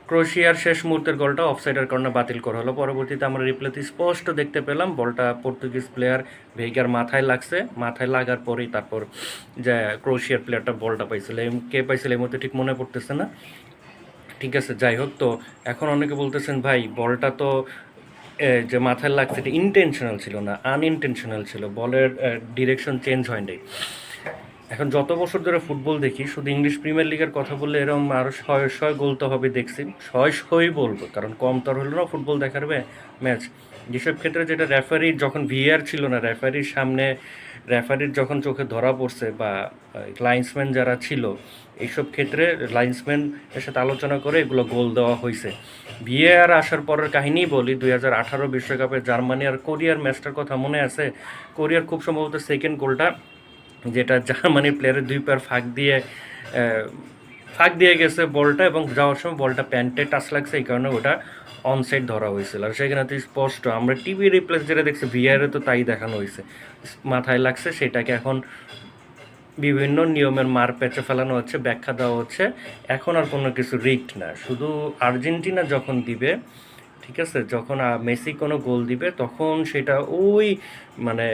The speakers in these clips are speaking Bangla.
ক্রোয়েশিয়ার শেষ মুহূর্তের গোলটা অফসাইডের কারণে বাতিল করা হলো। পরবর্তীতে আমরা রিপ্লেতে স্পষ্ট দেখতে পেলাম বলটা পর্তুগিজ প্লেয়ার ভেইগার মাথায় লাগছে। মাথায় লাগার পরেই তারপর যে ক্রোয়েশিয়ার প্লেয়ারটা বলটা পাইছিল, কে পাইছিল এই মুহূর্তে ঠিক মনে পড়তেছে না। ঠিক আছে, যাই হোক। তো এখন অনেকে বলতেছেন ভাই বলটা তো যে মাথায় লাগছে এটা ইনটেনশনাল ছিল না, আনইনটেনশনাল ছিল, বলের ডিরেকশন চেঞ্জ হয় নাই। এখন যত বছর ধরে ফুটবল দেখি, শুধু ইংলিশ প্রিমিয়ার লিগের কথা বললে এরকম আরও শয়ে শয়ে গোল তো হবে দেখছি, শয়ে শয়েই বলবো, কারণ কম তর হলো না ফুটবল দেখার ম্যাচ। যেসব ক্ষেত্রে যেটা রেফারির যখন ভিআর ছিল না, রেফারির সামনে রেফারির যখন চোখে ধরা পড়ছে বা লাইন্সম্যান যারা ছিল, এইসব ক্ষেত্রে লাইন্সম্যান এর সাথে আলোচনা করে এগুলো গোল দেওয়া হয়েছে। ভিএআর আসার পরের কাহিনী বলি, 2018 বিশ্বকাপে জার্মানি আর কোরিয়ার ম্যাচটার কথা মনে আছে? কোরিয়ার খুব সম্ভবত সেকেন্ড গোলটা, যেটা জার্মানির প্লেয়ারের দুই পায়ের ফাঁক দিয়ে গেছে বলটা, এবং যাওয়ার সময় বলটা প্যান্টে টাচ লাগছে, এই কারণে ওটা অনসাইড ধরা হয়েছিল। আর সেখানে তো স্পষ্ট আমরা টিভি রিপ্লেস যেটা দেখছি, ভিআরে তো তাই দেখানো হয়েছে, মাথায় লাগছে। সেটাকে এখন বিভিন্ন নিয়মের মার প্যাচে ফেলানো হচ্ছে, ব্যাখ্যা দেওয়া হচ্ছে। এখন আর কোনো কিছু রিক্ট না, শুধু আর্জেন্টিনা যখন দিবে, ঠিক আছে, যখন মেসি কোনো গোল দিবে তখন সেটা ওই মানে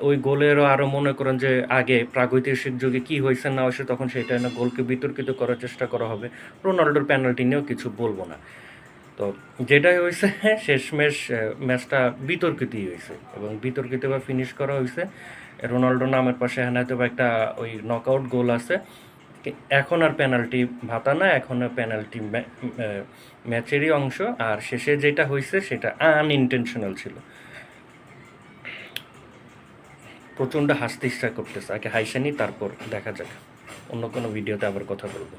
ওই গোলেরও আরও মনে করেন যে আগে প্রাগৈতিহাসিক যুগে কী হয়েছে না হয়েছে, তখন সেটা না গোলকে বিতর্কিত করার চেষ্টা করা হবে। রোনাল্ডোর পেনাল্টি নিয়েও কিছু বলবো না। তো যেটাই হয়েছে শেষমেশ ম্যাচটা বিতর্কিতই হয়েছে, এবং বিতর্কিতভাবে ফিনিশ করা হয়েছে। রোনাল্ডো নামের পাশে হয়তো বা একটা ওই নকআউট গোল আছে। এখন আর পেনাল্টি ভাতা না, এখন পেনাল্টি ম্যাচেরই অংশ। আর শেষে যেটা হয়েছে সেটা আনইনটেনশনাল ছিল। প্রচণ্ড হাসতে ইচ্ছা করতেছে, আগে হাইসানি, তারপর দেখা যাক অন্য কোনো ভিডিওতে আবার কথা বলবো।